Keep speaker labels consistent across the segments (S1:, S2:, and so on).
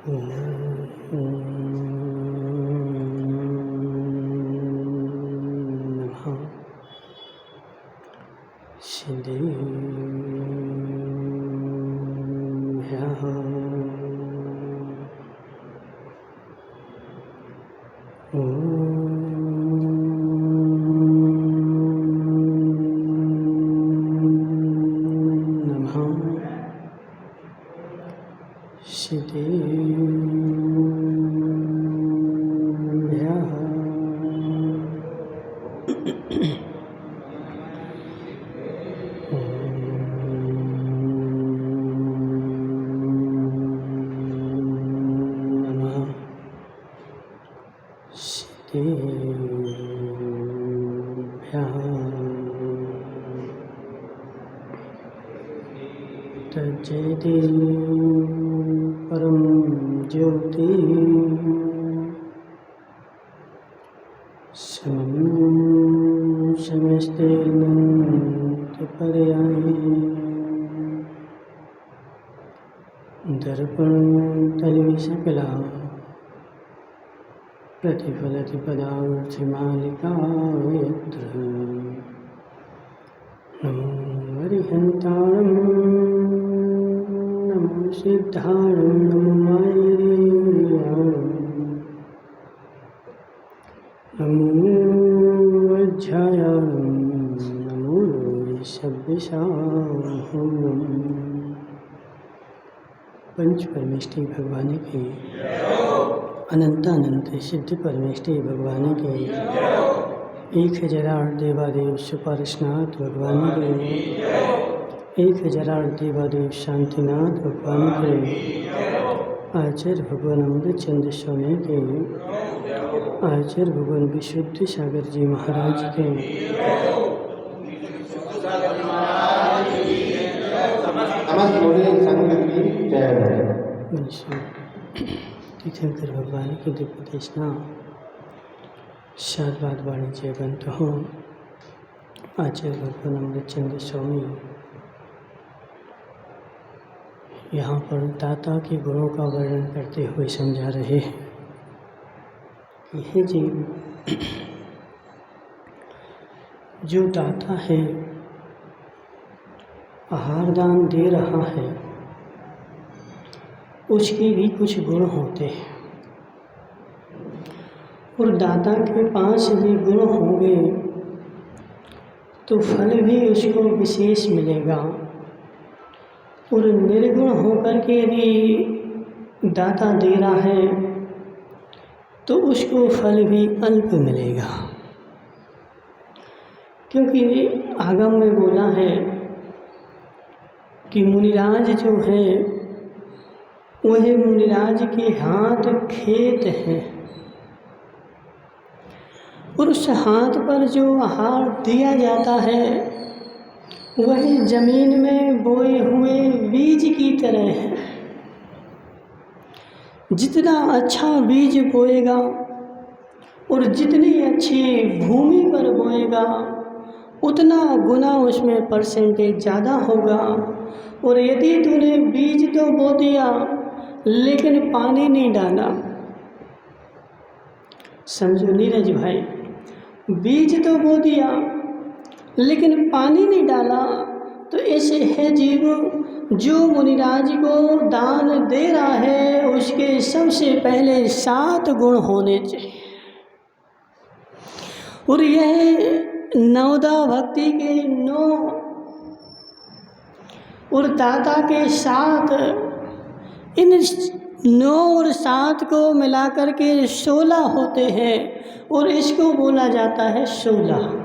S1: नमः सिद्धेभ्यः नमः सिद्धेभ्यः नमः सिद्धेभ्यः तज्जयति परं ज्योति समं समस्तेऽनन्तपर्याये दर्पणतलिविशकला प्रतिफलति पदार्थमालिका यत्र नमो हरिहन्ताणं नमो सिद्धाणं नमो मायरीयाणं नमो अध्यायाणं नमो ऋषभ्यसाहं पंच परमेष्ठी भगवान की अनंतानंत सिद्ध परमेष्ठी भगवान के 1008 देवादेव सुपार्श्वनाथ भगवान के 1008 देवादेव शांतिनाथ भगवान के आचार्य भगवान अमृतचंद्र स्वामी के आचार्य भगवान विशुद्ध सागर जी महाराज के तीर्थंकर भगवान की दिव्य देशना शारदात वाणिज्य ग्रंथ हो आचार्य भगवान अमृतचंद्र स्वामी यहाँ पर दाता के गुणों का वर्णन करते हुए समझा रहे हैं। यह जीव जो दाता है, आहार दान दे रहा है, उसके भी कुछ गुण होते हैं और दाता के पास भी गुण होंगे तो फल भी उसको विशेष मिलेगा और निर्गुण होकर के भी दाता दे रहा है तो उसको फल भी अल्प मिलेगा, क्योंकि आगम में बोला है कि मुनिराज जो है वह मुनिराज के हाथ खेत है और उस हाथ पर जो आहार दिया जाता है वह जमीन में बोए हुए बीज की तरह है। जितना अच्छा बीज बोएगा और जितनी अच्छी भूमि पर बोएगा उतना गुना उसमें परसेंटेज ज़्यादा होगा। और यदि तूने बीज तो बो दिया लेकिन पानी नहीं डाला, समझो नीरज भाई, बीज तो बो दिया लेकिन पानी नहीं डाला, तो ऐसे है जीव जो मुनिराज को दान दे रहा है उसके सबसे पहले 7 गुण होने चाहिए। और यह नवदा भक्ति के 9 और दाता के 7, इन 9 और 7 को मिलाकर के 16 होते हैं और इसको बोला जाता है 16।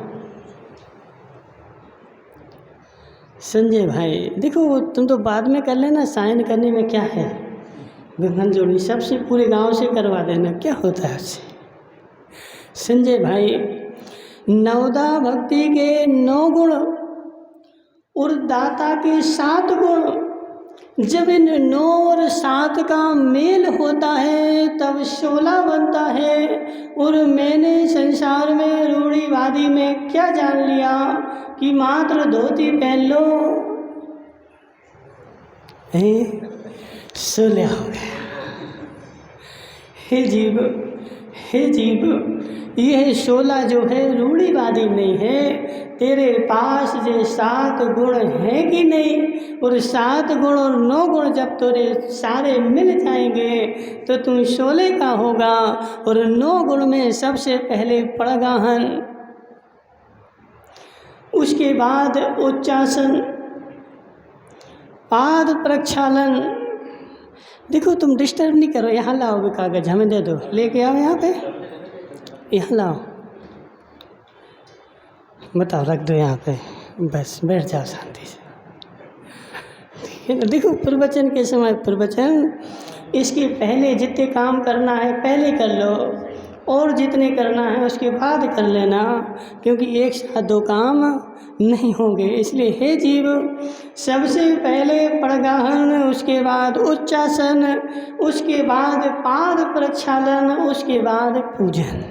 S1: संजय भाई देखो, तुम तो बाद में कर लेना, साइन करने में क्या है, गंगन जोड़ी सबसे पूरे गांव से करवा देना, क्या होता है उससे। संजय भाई, नवदा भक्ति के 9 गुण और दाता के 7 गुण, जब इन 9 और 7 का मेल होता है तब 16 बनता है। और मैंने संसार में रूढ़िवादी में क्या जान लिया कि मात्र धोती पहन लो 16 हो गया। हे जीव, हे जीव, यह 16 जो है रूढ़िवादी नहीं है। तेरे पास ये 7 गुण हैं कि नहीं, और 7 गुण और 9 गुण जब तेरे सारे मिल जाएंगे तो तू 16 का होगा। और 9 गुण में सबसे पहले पड़गाहन, उसके बाद उच्चासन, पाद प्रक्षालन। देखो तुम डिस्टर्ब नहीं करो, यहाँ लाओगे कागज, हमें दे दो, लेके आओ यहाँ पे, यहाँ लाओ, बताओ, रख दो यहाँ पे, बस बैठ जाओ शांति से, ठीक है ना। देखो प्रवचन के समय प्रवचन, इसके पहले जितने काम करना है पहले कर लो, और जितने करना है उसके बाद कर लेना, क्योंकि एक साथ 2 काम नहीं होंगे। इसलिए हे जीव, सबसे पहले पड़गाहन, उसके बाद उच्चासन, उसके बाद पाद प्रक्षालन, उसके बाद पूजन।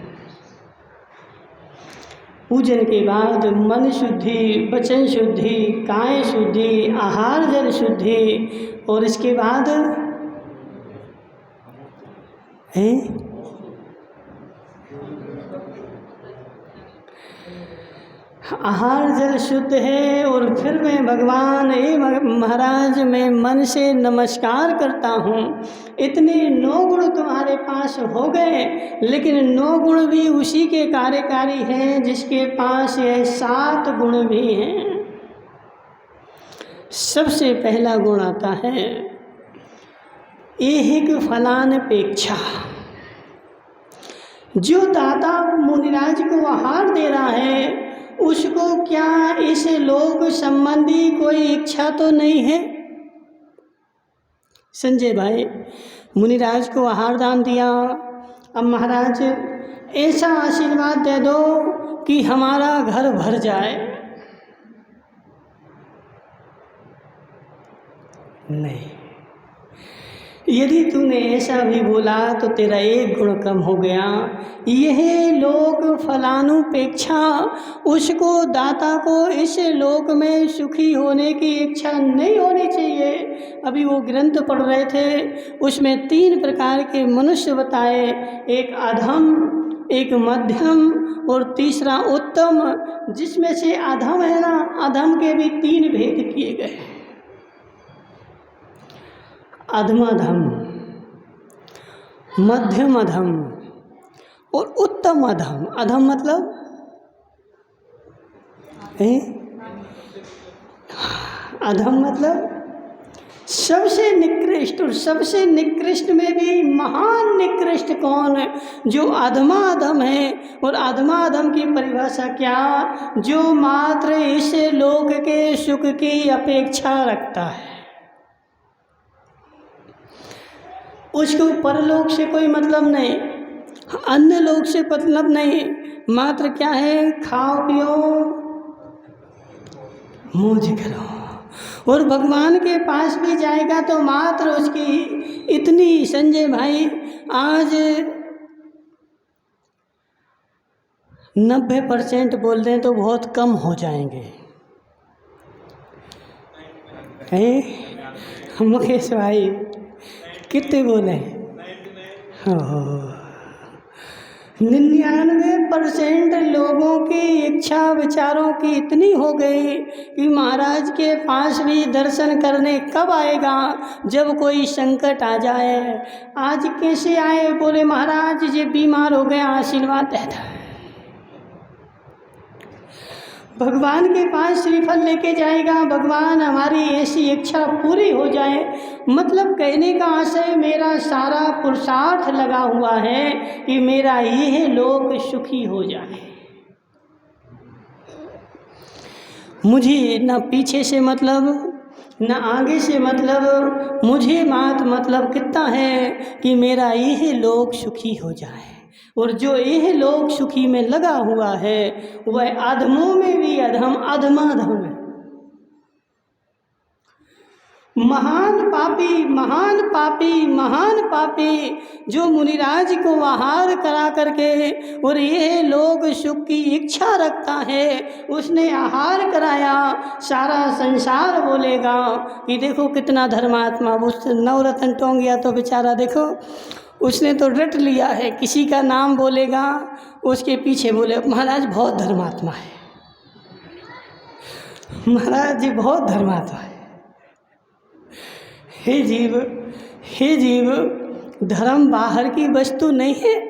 S1: पूजन के बाद मन शुद्धि, वचन शुद्धि, काय शुद्धि, आहार जल शुद्धि, और इसके बाद आहार जल शुद्ध है। और फिर मैं भगवान, महाराज, मैं मन से नमस्कार करता हूँ। इतने 9 गुण तुम्हारे पास हो गए, लेकिन 9 गुण भी उसी के कार्यकारी हैं जिसके पास ये 7 गुण भी हैं। सबसे पहला गुण आता है ऐहिक फलानपेक्षा। जो दाता मुनिराज को आहार दे रहा है उसको क्या इस लोक संबंधी कोई इच्छा तो नहीं है? संजय भाई, मुनिराज को आहार दान दिया, अब महाराज ऐसा आशीर्वाद दे दो कि हमारा घर भर जाए। नहीं, यदि तूने ऐसा भी बोला तो तेरा 1 गुण कम हो गया। यह लोक फलानुपेक्षा, उसको दाता को इस लोक में सुखी होने की इच्छा नहीं होनी चाहिए। अभी वो ग्रंथ पढ़ रहे थे, उसमें 3 प्रकार के मनुष्य बताए, एक अधम, एक मध्यम और तीसरा उत्तम। जिसमें से अधम है ना, अधम के भी 3 भेद किए गए, अधमाधम, मध्यम अधम और उत्तम अधम। अधम मतलब अधम मतलब सबसे निकृष्ट, और सबसे निकृष्ट में भी महान निकृष्ट कौन है? जो अधमा अधम है। और अधमा अधम की परिभाषा क्या? जो मात्र इस लोक के सुख की अपेक्षा रखता है, उसको परलोक से कोई मतलब नहीं, अन्य लोक से मतलब नहीं, मात्र क्या है, खाओ पियो मौज करो। और भगवान के पास भी जाएगा तो मात्र उसकी इतनी, संजय भाई, आज 90% बोल दें तो बहुत कम हो जाएंगे। मुकेश भाई कितने बोले? 99% लोगों की इच्छा विचारों की इतनी हो गई कि महाराज के पास भी दर्शन करने कब आएगा, जब कोई संकट आ जाए। आज कैसे आए? बोले महाराज ये बीमार हो गया, आशीर्वाद देता है। भगवान के पास श्रीफल लेके जाएगा, भगवान हमारी ऐसी इच्छा पूरी हो जाए। मतलब कहने का आशय, मेरा सारा पुरुषार्थ लगा हुआ है कि मेरा यह लोक सुखी हो जाए। मुझे न पीछे से मतलब, न आगे से मतलब, मुझे मतलब कितना है कि मेरा यह लोक सुखी हो जाए। और जो यह लोक सुखी में लगा हुआ है वह अधमों में भी अधम, अधमाधम है। महान पापी, महान पापी, महान पापी, जो मुनिराज को आहार करा करके और यह लोक सुख की इच्छा रखता है, उसने आहार कराया। सारा संसार बोलेगा कि देखो कितना धर्मात्मा। उस नवरत्न टोंग गया तो बेचारा देखो उसने तो रट लिया है, किसी का नाम बोलेगा उसके पीछे बोले महाराज बहुत धर्मात्मा है, महाराज जी बहुत धर्मात्मा है। हे जीव, हे जीव, धर्म बाहर की वस्तु नहीं है।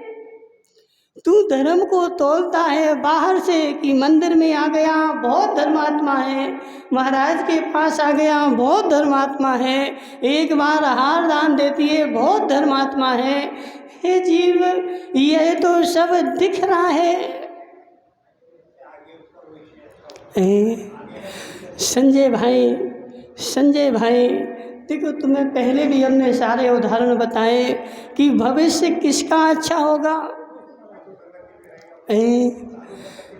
S1: तू धर्म को तोलता है बाहर से कि मंदिर में आ गया बहुत धर्मात्मा है, महाराज के पास आ गया बहुत धर्मात्मा है, एक बार आहार दान देती है बहुत धर्मात्मा है। हे जीव, यह तो सब दिख रहा है। संजय भाई, संजय भाई, देखो तुम्हें पहले भी हमने सारे उदाहरण बताए कि भविष्य किसका अच्छा होगा।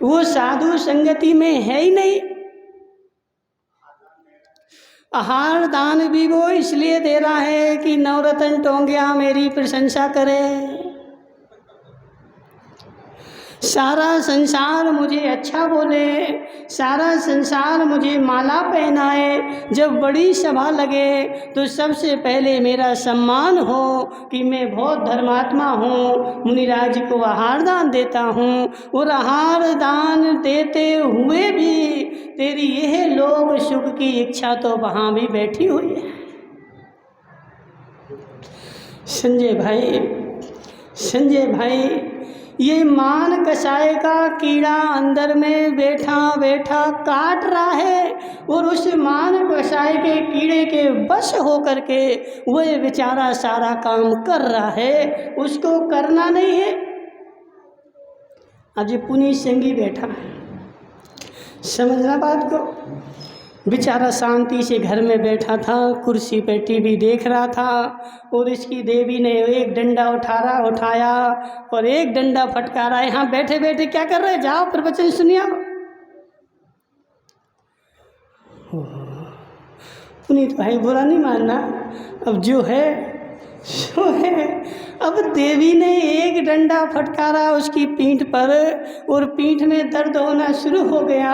S1: वो साधु संगति में है ही नहीं। आहार दान भी वो इसलिए दे रहा है कि नवरत्न टोंगिया मेरी प्रशंसा करे, सारा संसार मुझे अच्छा बोले, सारा संसार मुझे माला पहनाए, जब बड़ी सभा लगे तो सबसे पहले मेरा सम्मान हो कि मैं बहुत धर्मात्मा हूँ, मुनिराज को आहार दान देता हूँ। और आहार दान देते हुए भी तेरी यह लोग सुख की इच्छा तो वहाँ भी बैठी हुई है। संजय भाई, संजय भाई, ये मान कसाय का कीड़ा अंदर में बैठा बैठा काट रहा है और उस मान कसाय के कीड़े के बस हो करके वह बेचारा सारा काम कर रहा है, उसको करना नहीं है। अब ये पुनीत सिंह बैठा है, समझना बात को, बेचारा शांति से घर में बैठा था, कुर्सी पे टीवी देख रहा था और इसकी देवी ने एक डंडा उठाया और एक डंडा फटकारा। यहाँ बैठे बैठे क्या कर रहे, जाओ प्रवचन सुनिए। पुनीत भाई बुरा नहीं मानना, अब जो है सो है। अब देवी ने एक डंडा फटकारा उसकी पीठ पर और पीठ में दर्द होना शुरू हो गया।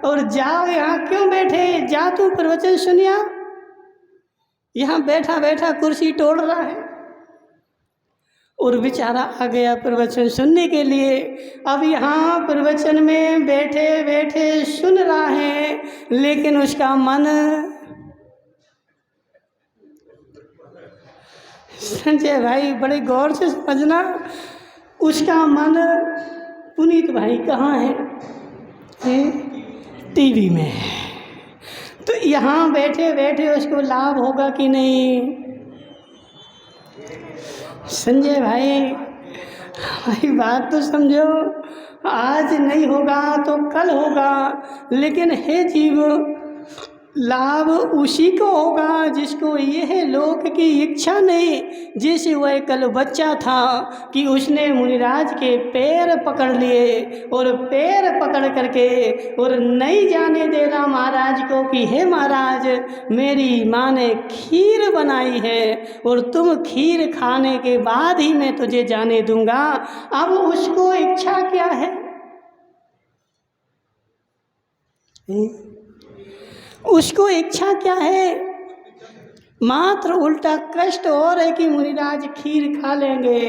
S1: और जाओ, यहाँ क्यों बैठे, जा तू प्रवचन सुनिया। यहाँ बैठा बैठा कुर्सी तोड़ रहा है और बेचारा आ गया प्रवचन सुनने के लिए। अब यहाँ प्रवचन में बैठे बैठे सुन रहा है, लेकिन उसका मन, संजय भाई बड़े गौर से समझना, उसका मन पुनीत भाई कहाँ है, टीवी में। तो यहाँ बैठे बैठे उसको लाभ होगा कि नहीं। संजय भाई हमारी बात तो समझो, आज नहीं होगा तो कल होगा, लेकिन हे जीव, लाभ उसी को होगा जिसको यह लोक की इच्छा नहीं। जैसे वह कल बच्चा था कि उसने मुनिराज के पैर पकड़ लिए और पैर पकड़ करके और नहीं जाने दे रहा महाराज को कि हे महाराज, मेरी माँ ने खीर बनाई है और तुम खीर खाने के बाद ही मैं तुझे जाने दूंगा। अब उसको इच्छा क्या है, उसको इच्छा क्या है, मात्र उल्टा कष्ट और है कि मुनिराज खीर खा लेंगे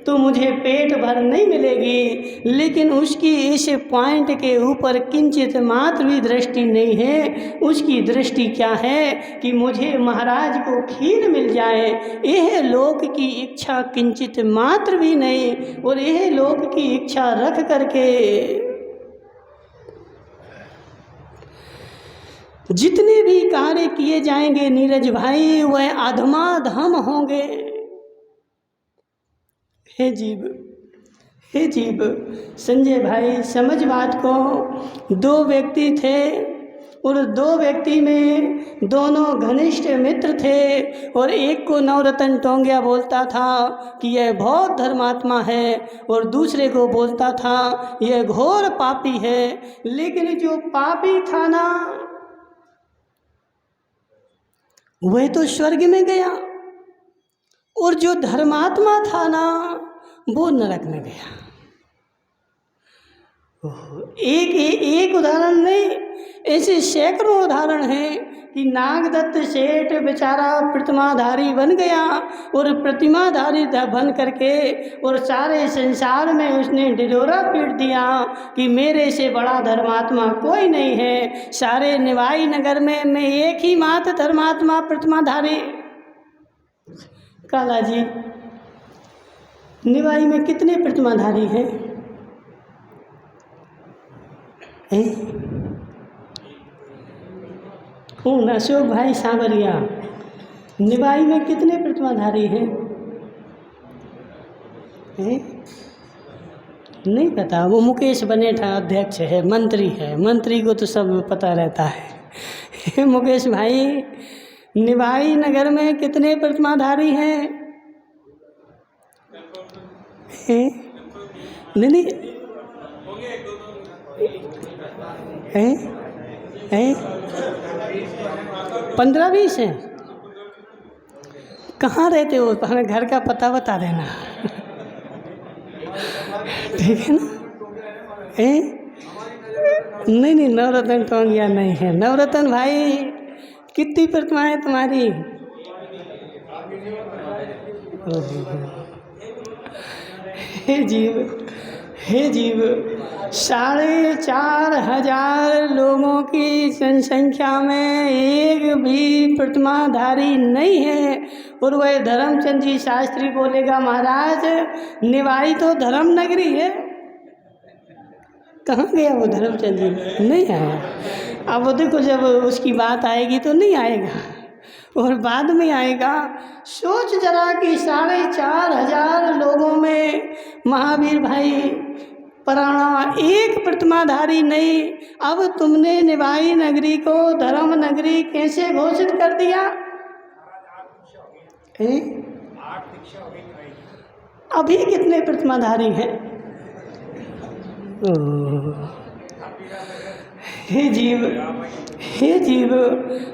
S1: तो मुझे पेट भर नहीं मिलेगी। लेकिन उसकी इस पॉइंट के ऊपर किंचित मात्र भी दृष्टि नहीं है। उसकी दृष्टि क्या है कि मुझे महाराज को खीर मिल जाए, यह लोक की इच्छा किंचित मात्र भी नहीं। और यह लोक की इच्छा रख करके जितने भी कार्य किए जाएंगे नीरज भाई, वह अधमाधम होंगे। हे जीव, हे जीव, संजय भाई समझ बात को। दो व्यक्ति थे और दो व्यक्ति में दोनों घनिष्ठ मित्र थे और एक को नवरत्न टोंगिया बोलता था कि यह बहुत धर्मात्मा है और दूसरे को बोलता था यह घोर पापी है। लेकिन जो पापी था ना, वह तो स्वर्ग में गया और जो धर्मात्मा था ना, वो नरक में गया। एक उदाहरण नहीं, ऐसे सैकड़ों उदाहरण हैं कि नागदत्त सेठ बेचारा प्रतिमाधारी बन गया और प्रतिमाधारी बन करके और सारे संसार में उसने ढिढोरा पीट दिया कि मेरे से बड़ा धर्मात्मा कोई नहीं है। सारे निवाई नगर में मैं एक ही मात्र धर्मात्मा प्रतिमाधारी। काला जी, निवाई में कितने प्रतिमाधारी हैं? अशोक भाई सांवरिया, निवाई में कितने प्रतिमाधारी हैं? नहीं पता। वो मुकेश बनेठा अध्यक्ष है, मंत्री है, मंत्री को तो सब पता रहता है। मुकेश भाई, निवाई नगर में कितने प्रतिमाधारी हैं? नहीं हैं 15-20 हैं। कहाँ रहते हो? हमें घर का पता बता देना। ठीक है ना? नहीं, नवरत्न टोंगिया नहीं है। नवरत्न भाई, कितनी प्रतिमाएं तुम्हारी? हे जीव 4,500 लोगों की जनसंख्या में एक भी प्रतिमाधारी नहीं है। और वह धर्मचंद जी शास्त्री बोलेगा, महाराज निवाई तो धर्म नगरी है। कहाँ गया वो धर्मचंद जी? नहीं आया। अब वो देखो, जब उसकी बात आएगी तो नहीं आएगा और बाद में आएगा। सोच जरा कि 4,500 लोगों में महावीर भाई पराणा एक प्रतिमाधारी नहीं। अब तुमने निवाई नगरी को धर्म नगरी कैसे घोषित कर दिया? अभी कितने प्रतिमाधारी हैं? हे जीव,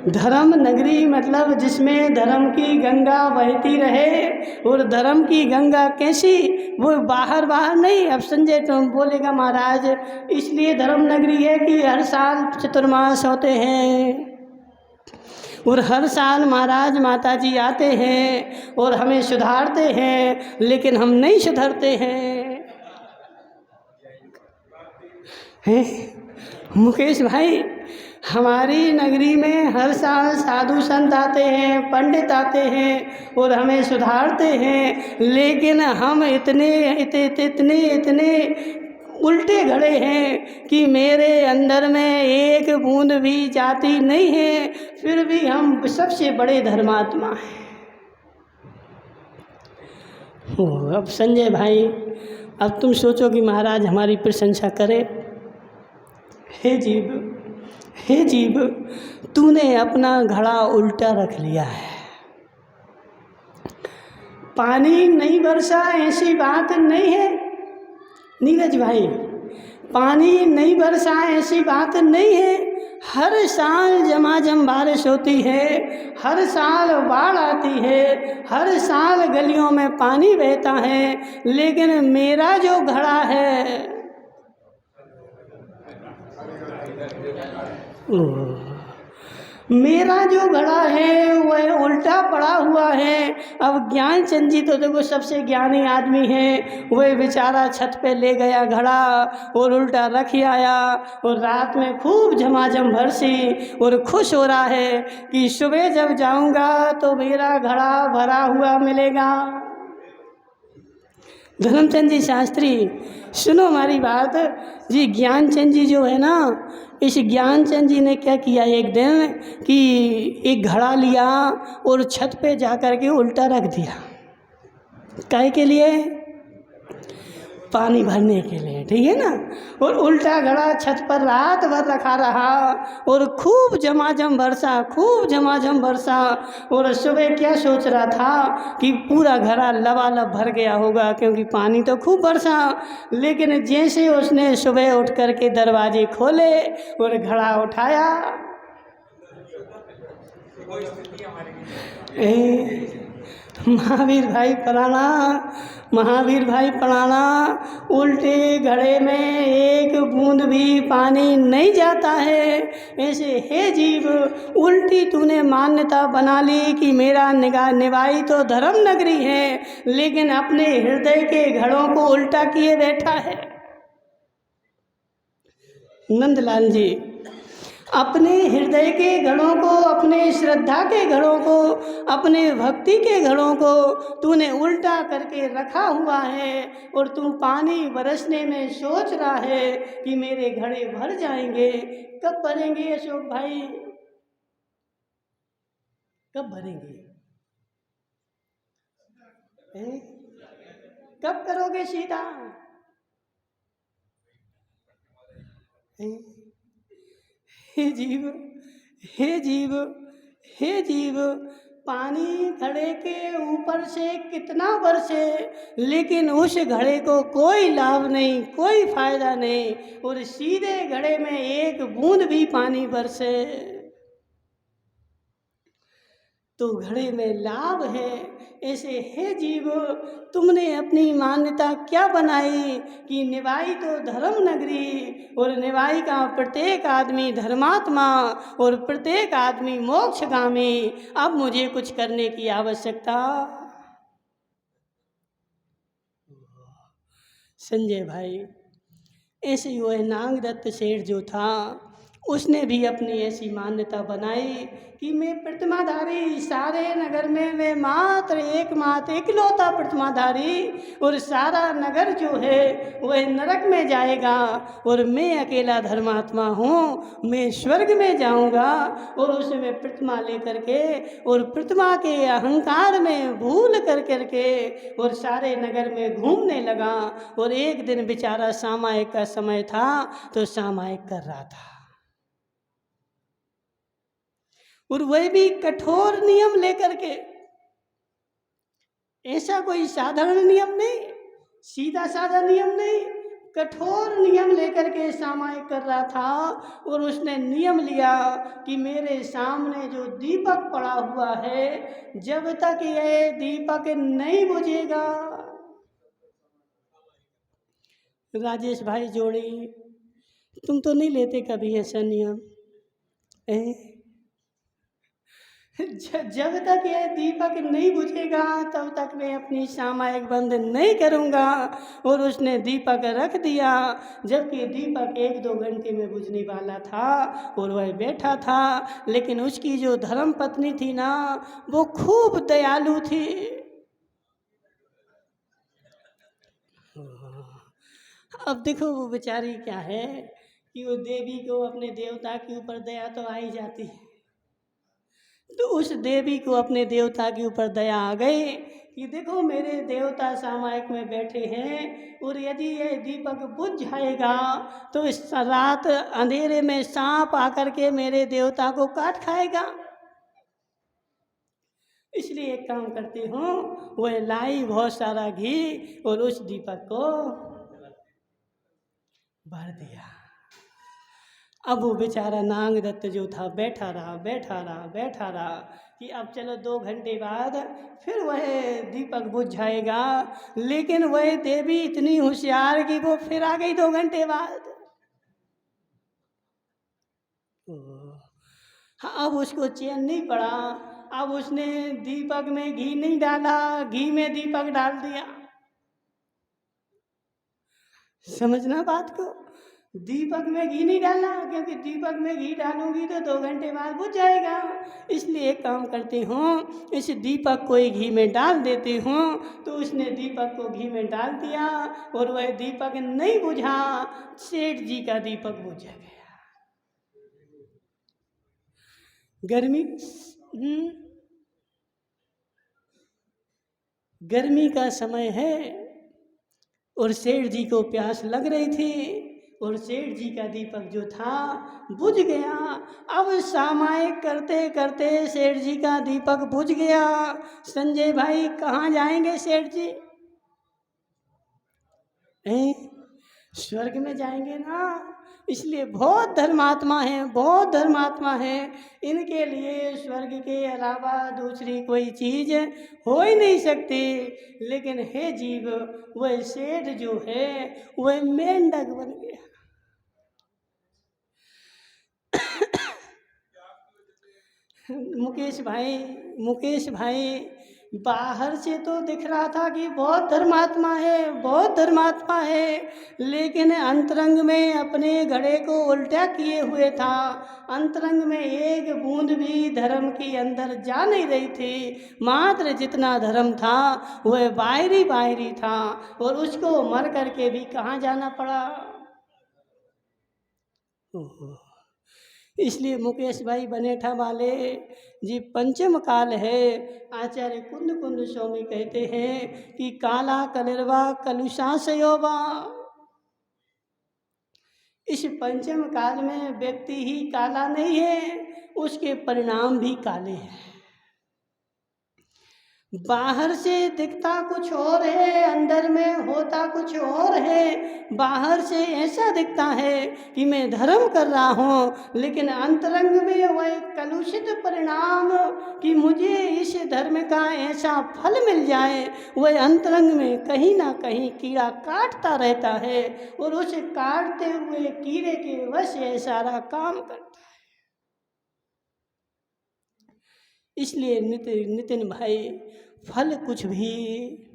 S1: धर्म नगरी मतलब जिसमें धर्म की गंगा बहती रहे। और धर्म की गंगा कैसी? वो बाहर नहीं। अब संजय तो बोलेगा, महाराज इसलिए धर्म नगरी है कि हर साल चतुर्मास होते हैं और हर साल महाराज माता जी आते हैं और हमें सुधारते हैं, लेकिन हम नहीं सुधरते हैं। मुकेश भाई, हमारी नगरी में हर साल साधु संत आते हैं, पंडित आते हैं और हमें सुधारते हैं, लेकिन हम इतने उल्टे घड़े हैं कि मेरे अंदर में एक बूंद भी जाती नहीं है, फिर भी हम सबसे बड़े धर्मात्मा हैं। अब संजय भाई, अब तुम सोचो कि महाराज हमारी प्रशंसा करे। हे जीव, तूने अपना घड़ा उल्टा रख लिया है। पानी नहीं बरसा ऐसी बात नहीं है नीरज भाई, पानी नहीं बरसा ऐसी बात नहीं है। हर साल झमाझम बारिश होती है, हर साल बाढ़ आती है, हर साल गलियों में पानी बहता है, लेकिन मेरा जो घड़ा है वह उल्टा पड़ा हुआ है। अब ज्ञानचंद जी तो देखो सबसे ज्ञानी आदमी है, वह बेचारा छत पे ले गया घड़ा और उल्टा रख आया और रात में खूब झमाझम बरसी और खुश हो रहा है कि सुबह जब जाऊंगा तो मेरा घड़ा भरा हुआ मिलेगा। धर्मचंद जी शास्त्री, सुनो हमारी बात जी। ज्ञानचंद जी जो है ना, इस ज्ञानचंद जी ने क्या किया एक दिन कि एक घड़ा लिया और छत पे जा कर के उल्टा रख दिया। काहे के लिए? पानी भरने के लिए, ठीक है ना। और उल्टा घड़ा छत पर रात भर रखा रहा और खूब झमाझम बरसा और सुबह क्या सोच रहा था कि पूरा घड़ा लबालब भर गया होगा, क्योंकि पानी तो खूब बरसा। लेकिन जैसे उसने सुबह उठ कर के दरवाजे खोले और घड़ा उठाया, महावीर भाई पढ़ाना, महावीर भाई पढ़ाना, उल्टे घड़े में एक बूंद भी पानी नहीं जाता है। ऐसे हे जीव, उल्टी तूने मान्यता बना ली कि मेरा निवाई तो धर्म नगरी है, लेकिन अपने हृदय के घड़ों को उल्टा किए बैठा है। नंदलाल जी, अपने हृदय के घड़ों को, अपने श्रद्धा के घड़ों को, अपने भक्ति के घड़ों को तूने उल्टा करके रखा हुआ है, और तू पानी बरसने में सोच रहा है कि मेरे घड़े भर जाएंगे। कब भरेंगे अशोक भाई, कब भरेंगे? कब करोगे सीधा? हे जीव, हे जीव, हे जीव, पानी घड़े के ऊपर से कितना बरसे, लेकिन उस घड़े को कोई लाभ नहीं, कोई फायदा नहीं, और सीधे घड़े में एक बूंद भी पानी बरसे तो घड़े में लाभ है। ऐसे हे जीव, तुमने अपनी मान्यता क्या बनाई कि निवाई तो धर्म नगरी, और निवाई का प्रत्येक आदमी धर्मात्मा और प्रत्येक आदमी मोक्षगामी। अब मुझे कुछ करने की आवश्यकता। संजय भाई, ऐसे ही वह नागदत्त सेठ जो था, उसने भी अपनी ऐसी मान्यता बनाई कि मैं प्रतिमाधारी, सारे नगर में मैं मात्र एकमात्र इकलौता प्रतिमाधारी, और सारा नगर जो है वह नरक में जाएगा, और मैं अकेला धर्मात्मा हूँ, मैं स्वर्ग में जाऊँगा। और उसे मैं प्रतिमा लेकर के और प्रतिमा के अहंकार में भूल कर करके और सारे नगर में घूमने लगा। और एक दिन बेचारा सामायिक का समय था, तो सामायिक कर रहा था, और वह भी कठोर नियम लेकर के। ऐसा कोई साधारण नियम नहीं, सीधा साधा नियम नहीं, कठोर नियम लेकर के सामायिक कर रहा था। और उसने नियम लिया कि मेरे सामने जो दीपक पड़ा हुआ है, जब तक यह दीपक नहीं बुझेगा। राजेश भाई जोड़ी, तुम तो नहीं लेते कभी ऐसा नियम? जब तक यह दीपक नहीं बुझेगा तब तक मैं अपनी सामायिक बंद नहीं करूँगा। और उसने दीपक रख दिया, जबकि दीपक 1-2 घंटे में बुझने वाला था, और वह बैठा था। लेकिन उसकी जो धर्म पत्नी थी ना, वो खूब दयालु थी। अब देखो वो बेचारी क्या है कि वो देवी को, अपने देवता के ऊपर दया तो आ ही जाती है। तो उस देवी को अपने देवता के ऊपर दया आ गई कि देखो मेरे देवता सामायिक में बैठे हैं, और यदि ये दीपक बुझ जाएगा तो इस रात अंधेरे में सांप आकर के मेरे देवता को काट खाएगा। इसलिए एक काम करती हूँ, वह लाई बहुत सारा घी और उस दीपक को भर दिया। अब वो बेचारा नागदत्त जो था बैठा रहा कि अब चलो 2 घंटे बाद फिर वह दीपक बुझ जाएगा। लेकिन वह देवी इतनी होशियार कि वो फिर आ गई 2 घंटे बाद। हाँ, अब उसको चैन नहीं पड़ा। अब उसने दीपक में घी नहीं डाला, घी में दीपक डाल दिया। समझना बात को, दीपक में घी नहीं डाला, क्योंकि दीपक में घी डालूंगी तो 2 घंटे बाद बुझ जाएगा। इसलिए एक काम करती हूँ, इस दीपक को ही घी में डाल देती हूँ। तो उसने दीपक को घी में डाल दिया, और वह दीपक नहीं बुझा, सेठ जी का दीपक बुझ गया। गर्मी का समय है, और सेठ जी को प्यास लग रही थी, और सेठ जी का दीपक जो था बुझ गया। अब सामायिक करते करते सेठ जी का दीपक बुझ गया। संजय भाई, कहाँ जाएंगे सेठ जी? स्वर्ग में जाएंगे ना। इसलिए बहुत धर्मात्मा हैं, बहुत धर्मात्मा हैं, इनके लिए स्वर्ग के अलावा दूसरी कोई चीज़ हो ही नहीं सकती। लेकिन हे जीव, वह सेठ जो है वह मेंढक बन गया। मुकेश भाई बाहर से तो दिख रहा था कि बहुत धर्मात्मा है, बहुत धर्मात्मा है, लेकिन अंतरंग में अपने घड़े को उल्टा किए हुए था। अंतरंग में एक बूंद भी धर्म की अंदर जा नहीं रही थी। मात्र जितना धर्म था वह बाहरी बाहरी था, और उसको मर करके भी कहाँ जाना पड़ा। ओहो। इसलिए मुकेश भाई बनेठा वाले जी पंचम काल है। आचार्य कुंद कुंद स्वामी कहते हैं कि काला कलिर्वा कलुषा सयोवा। इस पंचम काल में व्यक्ति ही काला नहीं है, उसके परिणाम भी काले हैं। बाहर से दिखता कुछ और है, अंदर में होता कुछ और है। बाहर से ऐसा दिखता है कि मैं धर्म कर रहा हूँ, लेकिन अंतरंग में वह कलुषित परिणाम कि मुझे इस धर्म का ऐसा फल मिल जाए, वह अंतरंग में कहीं ना कहीं कीड़ा काटता रहता है, और उस काटते हुए कीड़े के वश ये सारा काम करता है। इसलिए नितिन भाई, फल कुछ भी।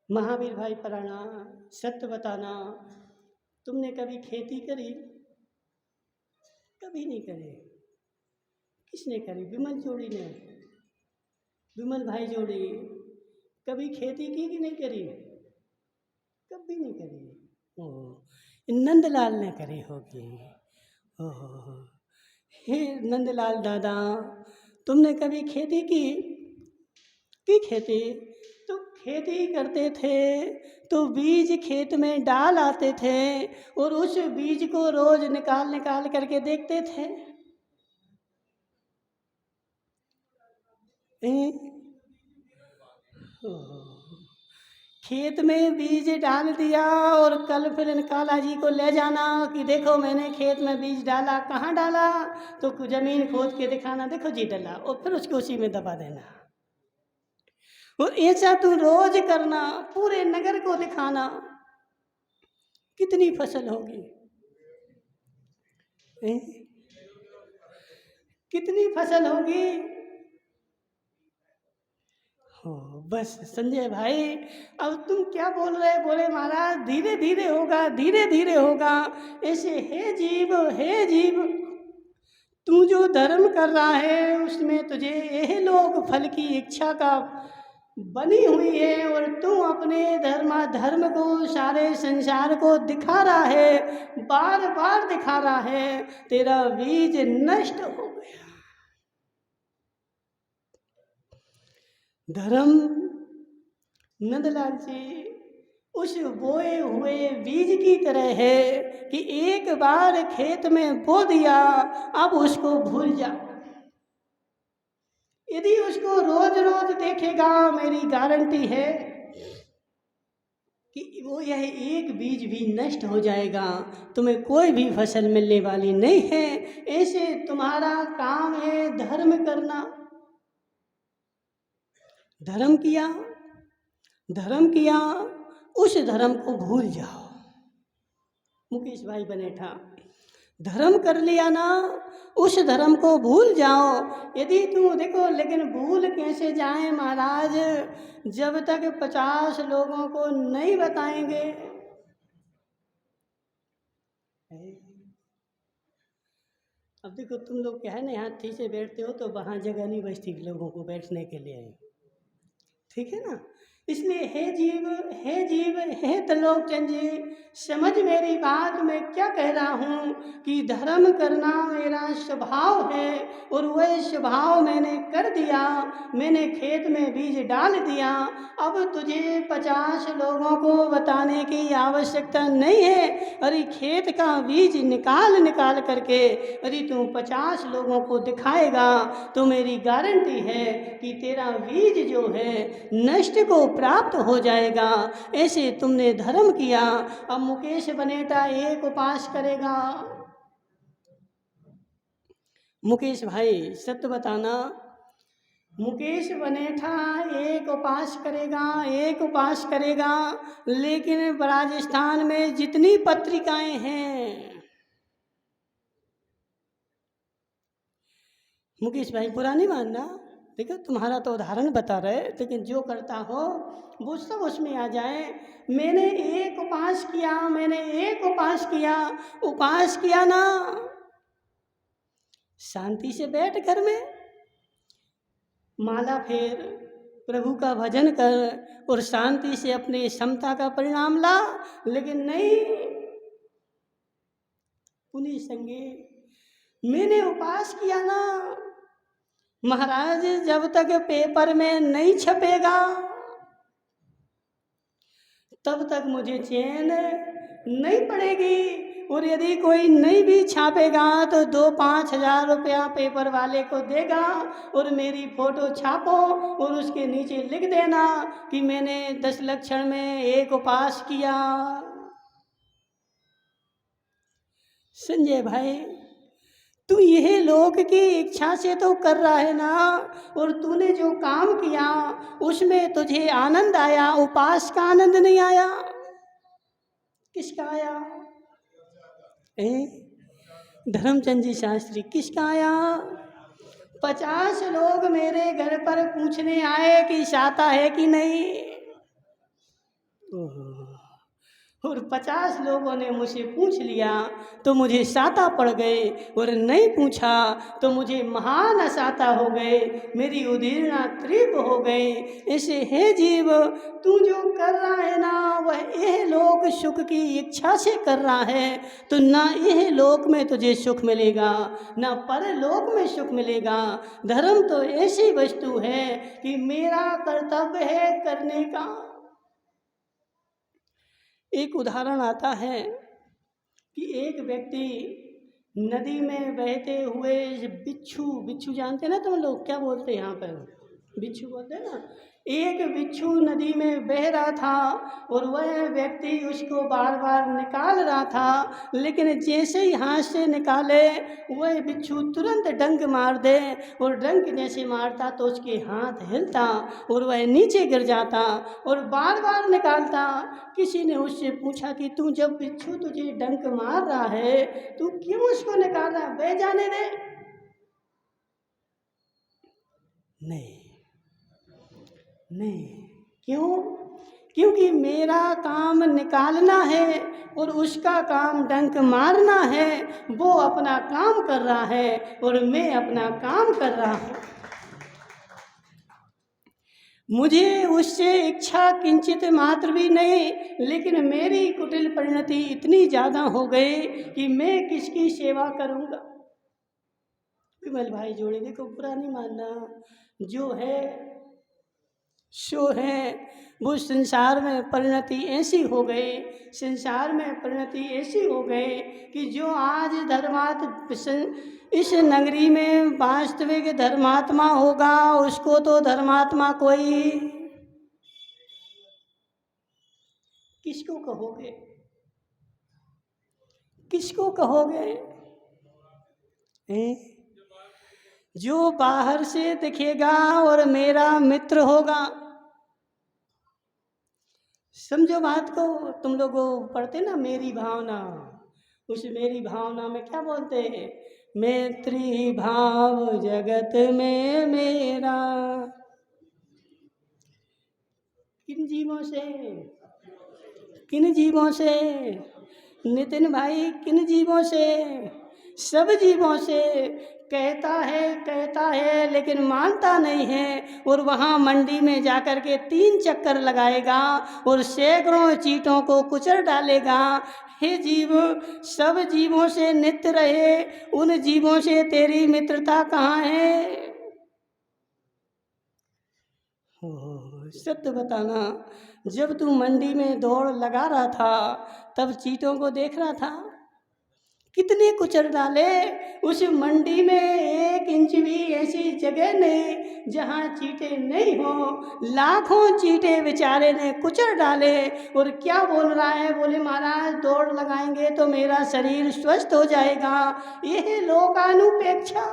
S1: महावीर भाई पराना, सत्य बताना, तुमने कभी खेती करी? कभी नहीं करी। किसने करी? विमल जोड़ी ने, विमल भाई जोड़ी कभी खेती की कि नहीं करी? कभी नहीं करी। ओह, नंदलाल ने करी होगी। ओह, हे नंदलाल दादा, तुमने कभी खेती की खेती? तो खेती करते थे तो बीज खेत में डाल आते थे, और उस बीज को रोज निकाल निकाल करके देखते थे। खेत में बीज डाल दिया, और कल फिर काला जी को ले जाना कि देखो मैंने खेत में बीज डाला। कहाँ डाला? तो जमीन खोद के दिखाना, देखो जी डाला, और फिर उसको उसी में दबा देना। और ऐसा तू रोज करना, पूरे नगर को दिखाना, कितनी फसल होगी? कितनी फसल होगी? हो, बस संजय भाई, अब तुम क्या बोल रहे? बोले महाराज धीरे धीरे होगा, धीरे धीरे होगा। ऐसे हे जीव, तू जो धर्म कर रहा है उसमें तुझे यह लोग फल की इच्छा का बनी हुई है, और तू अपने धर्म को सारे संसार को दिखा रहा है, बार बार दिखा रहा है। तेरा बीज नष्ट हो गया। धर्म, नंदलाल जी, उस बोए हुए बीज की तरह है कि एक बार खेत में बो दिया, अब उसको भूल जा। यदि उसको रोज रोज देखेगा, मेरी गारंटी है कि वो यह एक बीज भी नष्ट हो जाएगा, तुम्हें कोई भी फसल मिलने वाली नहीं है। ऐसे तुम्हारा काम है धर्म करना। धर्म किया, उस धर्म को भूल जाओ। मुकेश भाई बनेठा, धर्म कर लिया ना, उस धर्म को भूल जाओ। यदि तू देखो, लेकिन भूल कैसे जाए महाराज, जब तक 50 लोगों को नहीं बताएंगे। अब देखो, तुम लोग क्या है ना, यहाँ ठीक से बैठते हो तो वहाँ जगह नहीं बचती लोगों को बैठने के लिए, ठीक है ना। इसलिए हे जीव, हे त्रिलोकचंद जी, समझ मेरी बात। मैं क्या कह रहा हूँ कि धर्म करना मेरा स्वभाव है, और वह स्वभाव मैंने कर दिया। मैंने खेत में बीज डाल दिया। अब तुझे 50 लोगों को बताने की आवश्यकता नहीं है। अरे खेत का बीज निकाल करके यदि तू 50 लोगों को दिखाएगा, तो मेरी गारंटी है कि तेरा बीज जो है नष्ट को प्राप्त हो जाएगा। ऐसे तुमने धर्म किया। अब मुकेश बनेटा एक उपास करेगा। मुकेश भाई सत्य बताना, मुकेश बनेठा एक उपास करेगा, एक उपास करेगा, लेकिन राजस्थान में जितनी पत्रिकाएं हैं, मुकेश भाई बुरा नहीं मानना, देखो तुम्हारा तो उदाहरण बता रहे, लेकिन जो करता हो वो सब उसमें आ जाए। मैंने एक उपास किया, मैंने एक उपास किया, उपास किया ना, शांति से बैठ घर में, माला फेर, प्रभु का भजन कर और शांति से अपने क्षमता का परिणाम ला। लेकिन नहीं, पुनि संगे मैंने उपास किया ना, महाराज जब तक पेपर में नहीं छपेगा तब तक मुझे चैन नहीं पड़ेगी, और यदि कोई नहीं भी छापेगा तो 2-5 हज़ार रुपया पेपर वाले को देगा और मेरी फोटो छापो और उसके नीचे लिख देना कि मैंने 10 लक्षण में एक उपास किया। संजय भाई तू यह लोक की इच्छा से तो कर रहा है ना, और तूने जो काम किया उसमें तुझे आनंद आया, उपास का आनंद नहीं आया। किसका आया? धर्मचंद जी शास्त्री किसका आया? 50 लोग मेरे घर पर पूछने आए कि शाता है कि नहीं, और 50 लोगों ने मुझे पूछ लिया तो मुझे साता पड़ गए, और नहीं पूछा तो मुझे महान असाता हो गए, मेरी उदीर्णा तीव्र हो गए। ऐसे हे जीव, तू जो कर रहा है ना वह यह लोक सुख की इच्छा से कर रहा है, तो ना यह लोक में तुझे सुख मिलेगा ना परलोक में सुख मिलेगा। धर्म तो ऐसी वस्तु है कि मेरा कर्तव्य है करने का। एक उदाहरण आता है कि एक व्यक्ति नदी में बहते हुए बिच्छू जानते ना तुम लोग, क्या बोलते हैं यहाँ पर, बिच्छू बोलते हैं ना। एक बिच्छू नदी में बह रहा था और वह व्यक्ति उसको बार बार निकाल रहा था, लेकिन जैसे ही हाथ से निकाले वह बिच्छू तुरंत डंक मार दे, और डंक जैसे मारता तो उसके हाथ हिलता और वह नीचे गिर जाता और बार बार निकालता। किसी ने उससे पूछा कि तू जब बिच्छू तुझे डंक मार रहा है तू क्यों उसको निकाल रहा है, बह जाने दे। नहीं, क्यों? क्योंकि मेरा काम निकालना है और उसका काम डंक मारना है। वो अपना काम कर रहा है और मैं अपना काम कर रहा हूँ। मुझे उससे इच्छा किंचित मात्र भी नहीं, लेकिन मेरी कुटिल परिणति इतनी ज़्यादा हो गई कि मैं किसकी सेवा करूँगा। विमल भाई जोड़े देखो, बुरा नहीं मानना, जो है सो है। वो संसार में परिणति ऐसी हो गई, संसार में परिणति ऐसी हो गई कि जो आज इस नगरी में वास्तविक धर्मात्मा होगा उसको तो धर्मात्मा कोई, किसको कहोगे, किसको कहोगे? जो बाहर से दिखेगा और मेरा मित्र होगा। समझो बात को, तुम लोग पढ़ते ना मेरी भावना, उस मेरी भावना में क्या बोलते हैं? मैत्री भाव जगत में मेरा। किन जीवों से? किन जीवों से? नितिन भाई किन जीवों से? सब जीवों से। कहता है लेकिन मानता नहीं है, और वहाँ मंडी में जाकर के 3 चक्कर लगाएगा और सैकड़ों चींटों को कुचल डालेगा। हे जीव, सब जीवों से नित्य रहे, उन जीवों से तेरी मित्रता कहाँ है? सत्य बताना, जब तू मंडी में दौड़ लगा रहा था तब चींटों को देख रहा था? कितने कुचल डाले। उस मंडी में 1 इंच भी ऐसी जगह नहीं जहाँ चींटे नहीं हो। लाखों चींटे बेचारे ने कुचल डाले। और क्या बोल रहा है, बोले महाराज दौड़ लगाएंगे तो मेरा शरीर स्वस्थ हो जाएगा। यह लोकानुपेक्षा।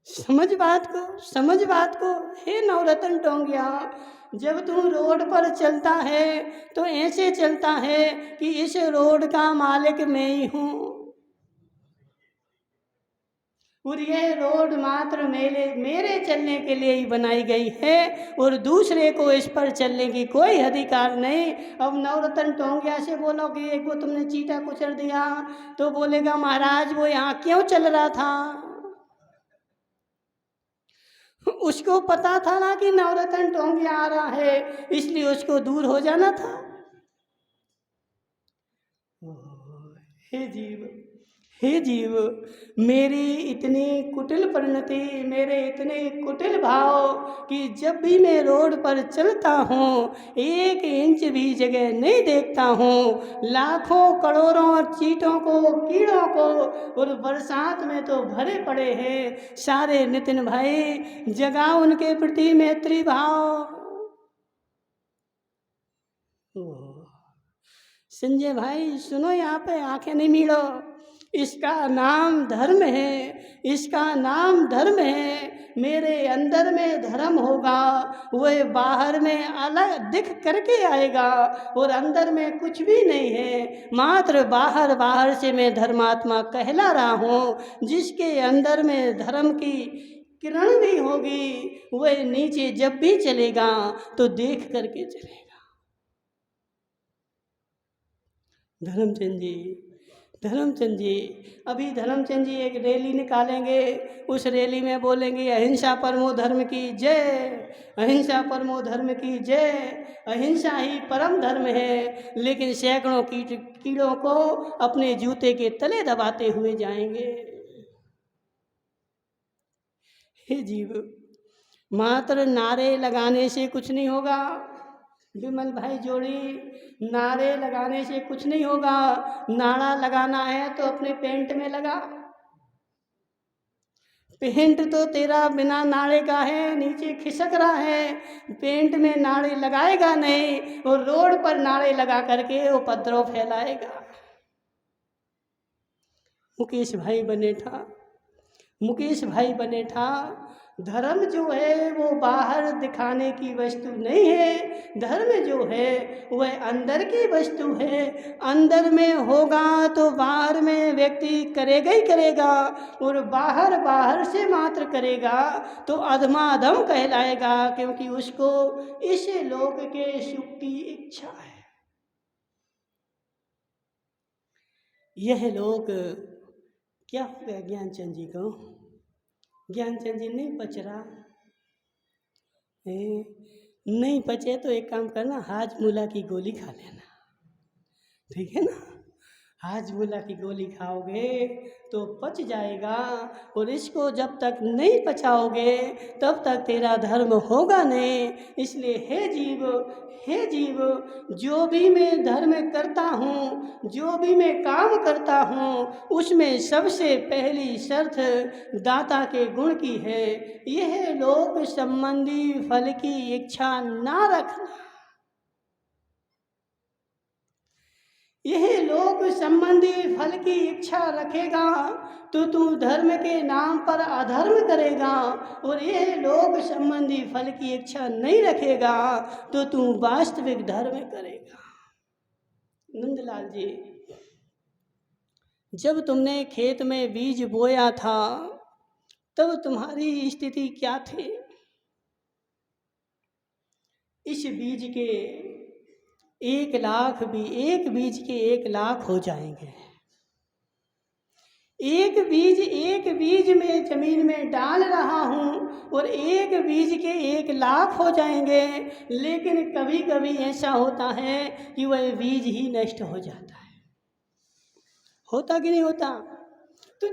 S1: समझ बात को, समझ बात को। हे नवरत्न टोंगिया, जब तू रोड पर चलता है तो ऐसे चलता है कि इस रोड का मालिक मैं ही हूँ, और यह रोड मात्र मेरे चलने के लिए ही बनाई गई है, और दूसरे को इस पर चलने की कोई अधिकार नहीं। अब नवरत्न टोंगिया से बोलोगे एक वो तुमने चीटा कुचल दिया, तो बोलेगा महाराज वो यहाँ क्यों चल रहा था? उसको पता था ना कि नवरत्न टोंगिया आ रहा है, इसलिए उसको दूर हो जाना था। हे जीव, हे जीव, मेरी इतनी कुटिल परिणति, मेरे इतने कुटिल भाव कि जब भी मैं रोड पर चलता हूँ 1 इंच भी जगह नहीं देखता हूँ। लाखों करोड़ों चींटों को, कीड़ों को, और बरसात में तो भरे पड़े हैं सारे। नितिन भाई जगा उनके प्रति मैत्री भाव। संजय भाई सुनो, यहाँ पे आंखें नहीं मीड़ो। इसका नाम धर्म है, इसका नाम धर्म है। मेरे अंदर में धर्म होगा, वह बाहर में अलग दिख करके आएगा, और अंदर में कुछ भी नहीं है, मात्र बाहर बाहर से मैं धर्मात्मा कहला रहा हूँ। जिसके अंदर में धर्म की किरण भी होगी, वह नीचे जब भी चलेगा तो देख करके चलेगा। धर्मचंद जी, धर्मचंद जी, अभी धर्मचंद जी एक रैली निकालेंगे। उस रैली में बोलेंगे अहिंसा परमो धर्म की जय, अहिंसा परमो धर्म की जय। अहिंसा ही परम धर्म है, लेकिन सैकड़ों कीड़ों को अपने जूते के तले दबाते हुए जाएंगे। हे जीव, मात्र नारे लगाने से कुछ नहीं होगा। विमल भाई जोड़ी, नारे लगाने से कुछ नहीं होगा। नारा लगाना है तो अपने पेंट में लगा। पेंट तो तेरा बिना नारे का है, नीचे खिसक रहा है। पेंट में नारे लगाएगा नहीं, और रोड पर नारे लगा करके उपद्रव फैलाएगा। मुकेश भाई बने था, मुकेश भाई बने था। धर्म जो है वो बाहर दिखाने की वस्तु नहीं है। धर्म जो है वह अंदर की वस्तु है। अंदर में होगा तो बाहर में व्यक्ति करेगा ही करेगा, और बाहर बाहर से मात्र करेगा तो अधमाधम कहलाएगा, क्योंकि उसको इस लोक के सुख की इच्छा है। यह लोक क्या हो गया ज्ञानचंद जी को? ज्ञानचंद जी नहीं पच रहा है। नहीं पचे तो एक काम करना, हाजमूला की गोली खा लेना, ठीक है ना? हाजमूला की गोली खाओगे तो पच जाएगा, और इसको जब तक नहीं पचाओगे तब तक तेरा धर्म होगा नहीं। इसलिए हे जीव, हे जीव, जो भी मैं धर्म करता हूँ, जो भी मैं काम करता हूँ, उसमें सबसे पहली शर्त दाता के गुण की है। यह लोक संबंधी फल की इच्छा ना रखना। यह लोक संबंधी फल की इच्छा रखेगा तो तू धर्म के नाम पर अधर्म करेगा, और यह लोक संबंधी फल की इच्छा नहीं रखेगा तो तू वास्तविक धर्म करेगा। नंदलाल जी, जब तुमने खेत में बीज बोया था तब तुम्हारी स्थिति क्या थी? इस बीज के 1 लाख भी, एक बीज के 1 लाख हो जाएंगे। एक बीज में जमीन में डाल रहा हूँ, और एक बीज के 1 लाख हो जाएंगे। लेकिन कभी कभी ऐसा होता है कि वह बीज ही नष्ट हो जाता है। होता कि नहीं होता? तो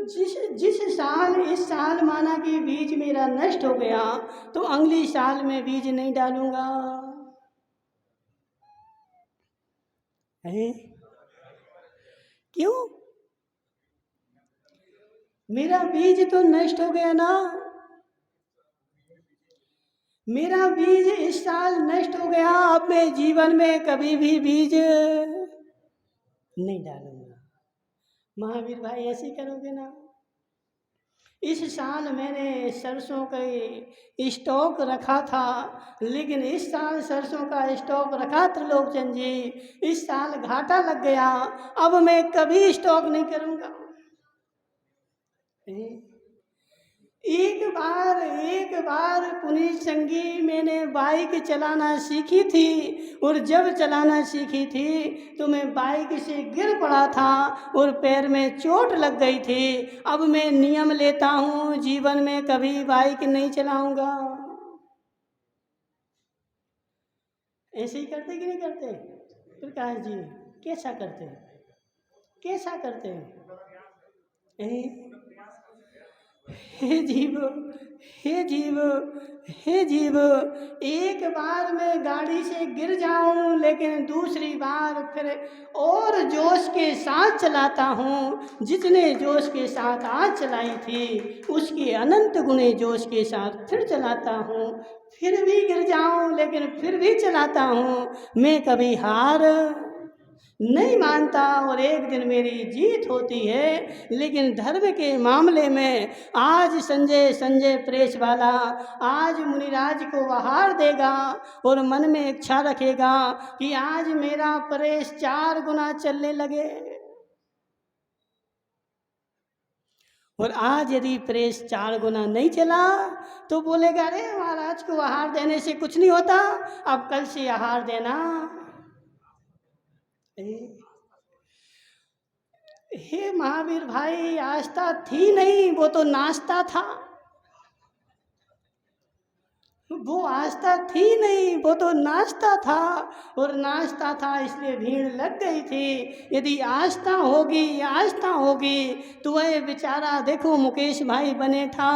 S1: जिस साल, इस साल माना कि बीज मेरा नष्ट हो गया, तो अगली साल में बीज नहीं डालूंगा। है? क्यों? मेरा बीज तो नष्ट हो गया ना, मेरा बीज इस साल नष्ट हो गया। अब मैं जीवन में कभी भी बीज नहीं डालूंगा। महावीर भाई ऐसे ही करोगे ना? इस साल मैंने सरसों का स्टॉक रखा था, लेकिन इस साल सरसों का स्टॉक रखा त्रिलोकचंद जी, इस साल घाटा लग गया। अब मैं कभी स्टॉक नहीं करूंगा। एक बार पुनीत संगी मैंने बाइक चलाना सीखी थी, और जब चलाना सीखी थी तो मैं बाइक से गिर पड़ा था और पैर में चोट लग गई थी। अब मैं नियम लेता हूँ, जीवन में कभी बाइक नहीं चलाऊंगा। ऐसे ही करते कि नहीं करते प्रकाश जी? कैसा करते, कैसा करते हैं? हे जीव, हे जीव, हे जीव, एक बार मैं गाड़ी से गिर जाऊं, लेकिन दूसरी बार फिर और जोश के साथ चलाता हूँ। जितने जोश के साथ आज चलाई थी, उसके अनंत गुणे जोश के साथ फिर चलाता हूँ। फिर भी गिर जाऊं, लेकिन फिर भी चलाता हूँ। मैं कभी हार नहीं मानता, और एक दिन मेरी जीत होती है। लेकिन धर्म के मामले में आज संजय प्रेस वाला आज मुनिराज को हार देगा, और मन में इच्छा रखेगा कि आज मेरा प्रेस 4 गुना चलने लगे। और आज यदि प्रेस 4 गुना नहीं चला तो बोलेगा, अरे महाराज को आहार देने से कुछ नहीं होता, अब कल से आहार देना। हे महावीर भाई, आस्था थी नहीं, वो तो नाश्ता था। वो आस्था थी नहीं, वो तो नाश्ता था, और नाश्ता था इसलिए भीड़ लग गई थी। यदि आस्था होगी, आस्था होगी तो वह बेचारा, देखो मुकेश भाई बने था,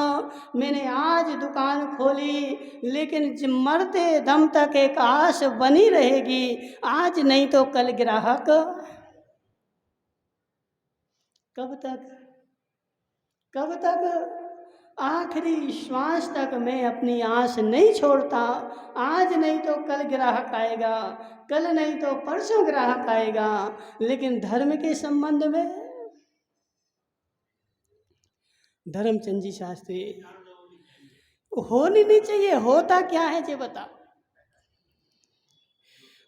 S1: मैंने आज दुकान खोली, लेकिन मरते दम तक एक आस बनी रहेगी, आज नहीं तो कल ग्राहक। कब तक, कब तक? आखिरी श्वास तक मैं अपनी आस नहीं छोड़ता। आज नहीं तो कल ग्राहक आएगा, कल नहीं तो परसों ग्राहक आएगा। लेकिन धर्म के संबंध में धर्मचंद जी शास्त्री होनी नहीं चाहिए। होता क्या है ये बता।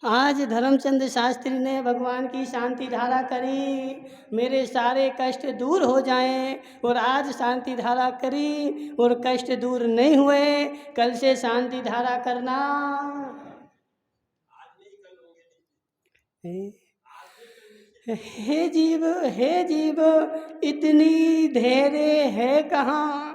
S1: आज धर्मचंद शास्त्री ने भगवान की शांति धारा करी, मेरे सारे कष्ट दूर हो जाएं, और आज शांति धारा करी और कष्ट दूर नहीं हुए। कल से शांति धारा करना। हे जीव, हे जीव, इतनी धैर्य है कहाँ,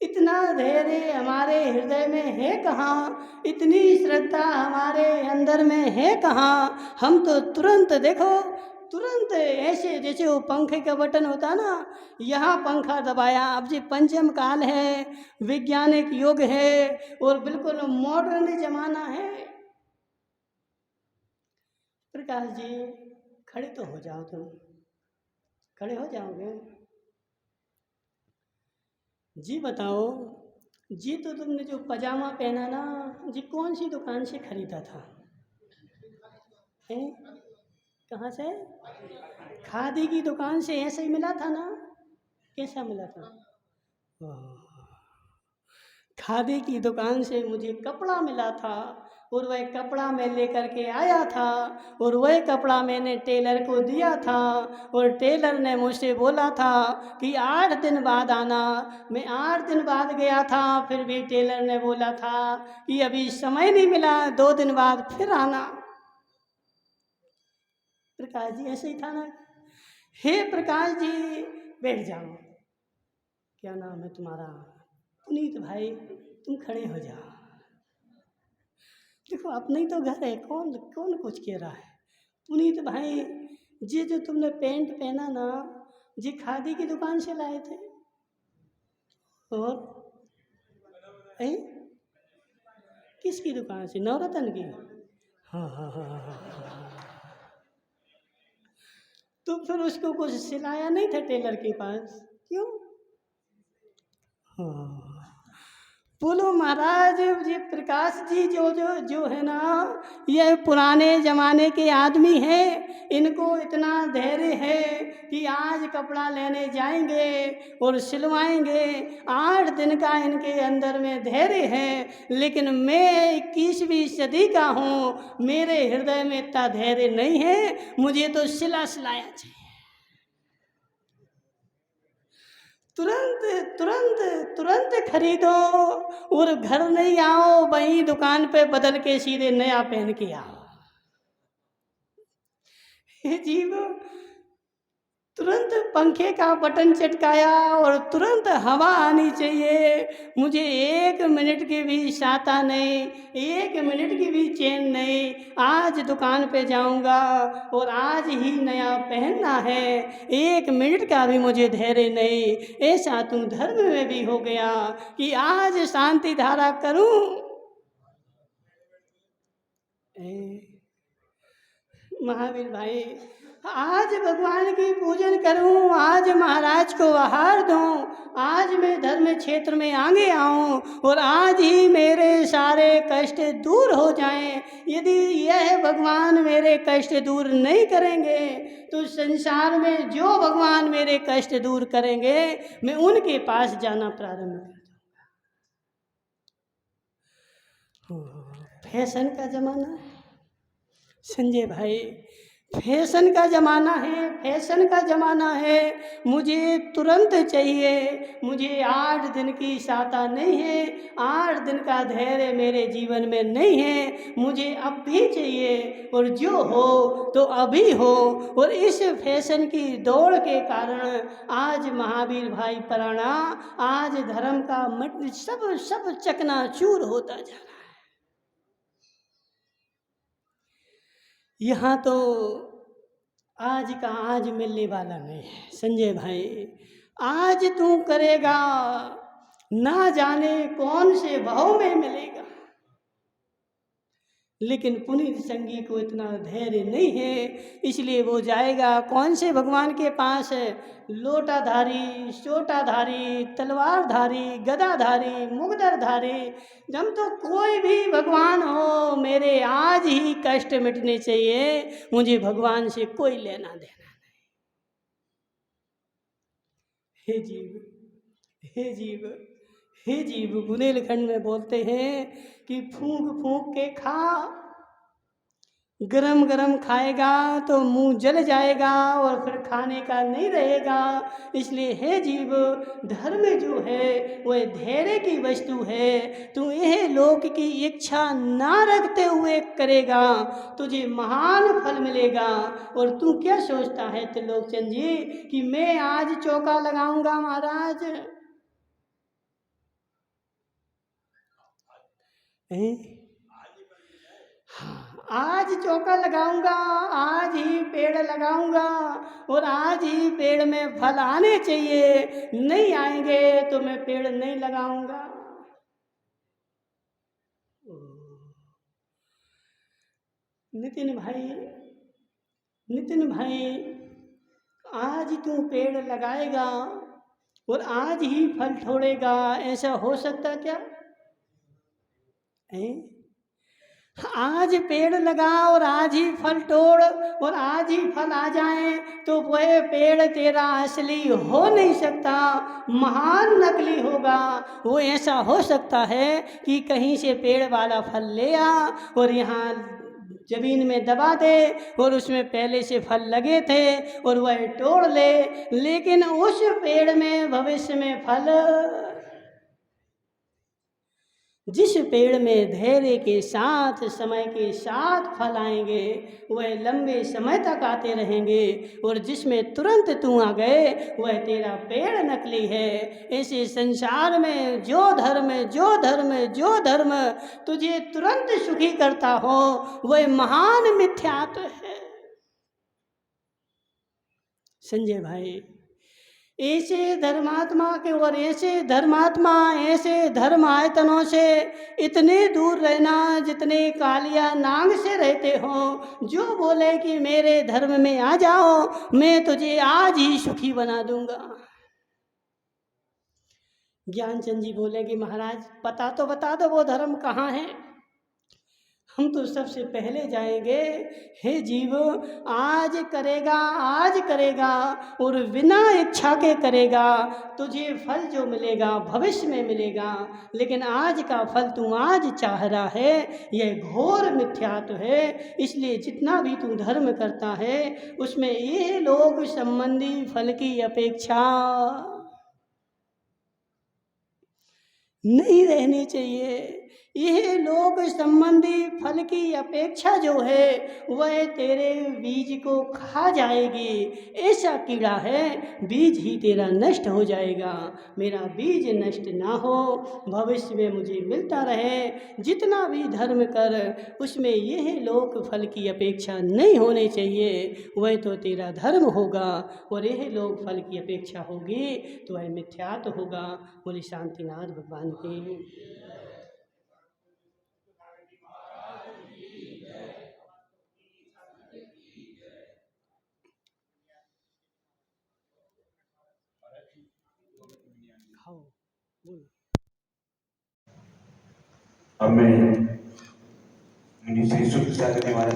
S1: इतना धैर्य हमारे हृदय में है कहाँ, इतनी श्रद्धा हमारे अंदर में है कहाँ। हम तो तुरंत देखो, तुरंत ऐसे जैसे वो पंखे का बटन होता ना, यहाँ पंखा दबाया। अब जी पंचम काल है, वैज्ञानिक युग है, और बिल्कुल मॉडर्न जमाना है। प्रकाश जी खड़े तो हो जाओ, तुम खड़े हो जाओगे जी? बताओ जी, तो तुमने जो पजामा पहना ना जी, कौन सी दुकान से खरीदा था? हैं? कहाँ से? खादी की दुकान से। ऐसे ही मिला था ना? कैसा मिला था? खादी की दुकान से मुझे कपड़ा मिला था, और वह कपड़ा मैं लेकर के आया था, और वह कपड़ा मैंने टेलर को दिया था, और टेलर ने मुझसे बोला था कि 8 दिन बाद आना। मैं 8 दिन बाद गया था, फिर भी टेलर ने बोला था कि अभी समय नहीं मिला, 2 दिन बाद फिर आना। प्रकाश जी ऐसे ही था ना? हे प्रकाश जी बैठ जाओ। क्या नाम है तुम्हारा? पुनीत भाई, तुम खड़े हो जाओ। देखो अपना ही तो घर है, कौन कौन कुछ कह रहा है। पुनीत भाई, ये जो तुमने पैंट पहना ना, जी खादी की दुकान से लाए थे? और किसकी दुकान से? नवरत्न की? हाँ हाँ हाँ हाँ हाँ। तो फिर उसको कुछ सिलाया नहीं था टेलर के पास, क्यों? हाँ। बोलो महाराज, ये प्रकाश जी जो जो जो है ना, ये पुराने जमाने के आदमी हैं। इनको इतना धैर्य है कि आज कपड़ा लेने जाएंगे और सिलवाएंगे। 8 दिन का इनके अंदर में धैर्य है। लेकिन मैं 21वीं सदी का हूँ, मेरे हृदय में इतना धैर्य नहीं है। मुझे तो सिला सिलाया चाहिए, तुरंत तुरंत तुरंत खरीदो और घर नहीं आओ, वहीं दुकान पे बदल के सीधे नया पहन के आओ। हे जीव, तुरंत पंखे का बटन चटकाया और तुरंत हवा आनी चाहिए। मुझे 1 मिनट की भी शाता नहीं, 1 मिनट की भी चैन नहीं। आज दुकान पे जाऊंगा और आज ही नया पहनना है, 1 मिनट का भी मुझे धैर्य नहीं। ऐसा तू धर्म में भी हो गया कि आज शांति धारा करूं। महावीर भाई, आज भगवान की पूजन करूं, आज महाराज को आहार दूं, आज मैं धर्म क्षेत्र में आगे आऊं और आज ही मेरे सारे कष्ट दूर हो जाएं। यदि यह भगवान मेरे कष्ट दूर नहीं करेंगे तो संसार में जो भगवान मेरे कष्ट दूर करेंगे मैं उनके पास जाना प्रारंभ कर दूंगा। फैशन का जमाना है संजय भाई, फैशन का ज़माना है, फैशन का ज़माना है। मुझे तुरंत चाहिए, मुझे 8 दिन की शाता नहीं है, 8 दिन का धैर्य मेरे जीवन में नहीं है। मुझे अब भी चाहिए और जो हो तो अभी हो। और इस फैशन की दौड़ के कारण आज महावीर भाई पराणा, आज धर्म का मत सब सब चकनाचूर होता जा रहा है। यहाँ तो आज का आज मिलने वाला नहीं है संजय भाई। आज तू करेगा ना जाने कौन से भाव में मिलेगा। लेकिन पुनीत संगी को इतना धैर्य नहीं है, इसलिए वो जाएगा कौन से भगवान के पास? लोटाधारी, सोटाधारी, तलवारधारी, गदाधारी, मुगदरधारी। जब तो कोई भी भगवान हो, मेरे आज ही कष्ट मिटने चाहिए, मुझे भगवान से कोई लेना देना नहीं। हे जीव, हे जीव, हे जीव, बुंदेलखंड में बोलते हैं कि फूंक फूंक के खा, गरम गरम खाएगा तो मुंह जल जाएगा और फिर खाने का नहीं रहेगा। इसलिए हे जीव, धर्म जो है वह धैर्य की वस्तु है। तू यह लोक की इच्छा ना रखते हुए करेगा, तुझे महान फल मिलेगा। और तू क्या सोचता है त्रिलोकचंद जी कि मैं आज चौका लगाऊंगा महाराज? हाँ, आज चौका लगाऊंगा, आज ही पेड़ लगाऊंगा और आज ही पेड़ में फल आने चाहिए। नहीं आएंगे तो मैं पेड़ नहीं लगाऊंगा। नितिन भाई, नितिन भाई, आज तू पेड़ लगाएगा और आज ही फल छोड़ेगा, ऐसा हो सकता क्या? आज पेड़ लगा और आज ही फल तोड़ और आज ही फल आ जाए तो वह पेड़ तेरा असली हो नहीं सकता, महान नकली होगा। वो ऐसा हो सकता है कि कहीं से पेड़ वाला फल ले आ और यहाँ जमीन में दबा दे और उसमें पहले से फल लगे थे और वह तोड़ ले। लेकिन उस पेड़ में भविष्य में फल, जिस पेड़ में धैर्य के साथ समय के साथ फल आएंगे वह लंबे समय तक आते रहेंगे। और जिसमें तुरंत तू आ गए वह तेरा पेड़ नकली है। ऐसे संसार में जो धर्म जो धर्म जो धर्म तुझे तुरंत सुखी करता हो वह महान मिथ्यात्व है संजय भाई। ऐसे धर्मात्मा के और ऐसे धर्मात्मा ऐसे धर्म आयतनों से इतने दूर रहना जितने कालिया नाग से रहते हो। जो बोले कि मेरे धर्म में आ जाओ, मैं तुझे आज ही सुखी बना दूंगा। ज्ञानचंद जी बोले कि महाराज पता तो बता दो वो धर्म कहाँ है। हम तो सबसे पहले जाएंगे। हे जीव, आज करेगा और बिना इच्छा के करेगा, तुझे फल जो मिलेगा भविष्य में मिलेगा। लेकिन आज का फल तू आज चाह रहा है, यह घोर मिथ्यात्व है। इसलिए जितना भी तू धर्म करता है उसमें ये लोग संबंधी फल की अपेक्षा नहीं रहनी चाहिए। यह लोक संबंधी फल की अपेक्षा जो है वह तेरे बीज को खा जाएगी। ऐसा कीड़ा है, बीज ही तेरा नष्ट हो जाएगा। मेरा बीज नष्ट ना हो, भविष्य में मुझे मिलता रहे। जितना भी धर्म कर उसमें यह लोक फल की अपेक्षा नहीं होनी चाहिए, वह तो तेरा धर्म होगा। और यह लोक फल की अपेक्षा होगी तो वह मिथ्यात्व होगा। बोले शांतिनाथ भगवान की। खाओ, बोलो।
S2: अब मैं मुनि श्री सुखचार्य महाराज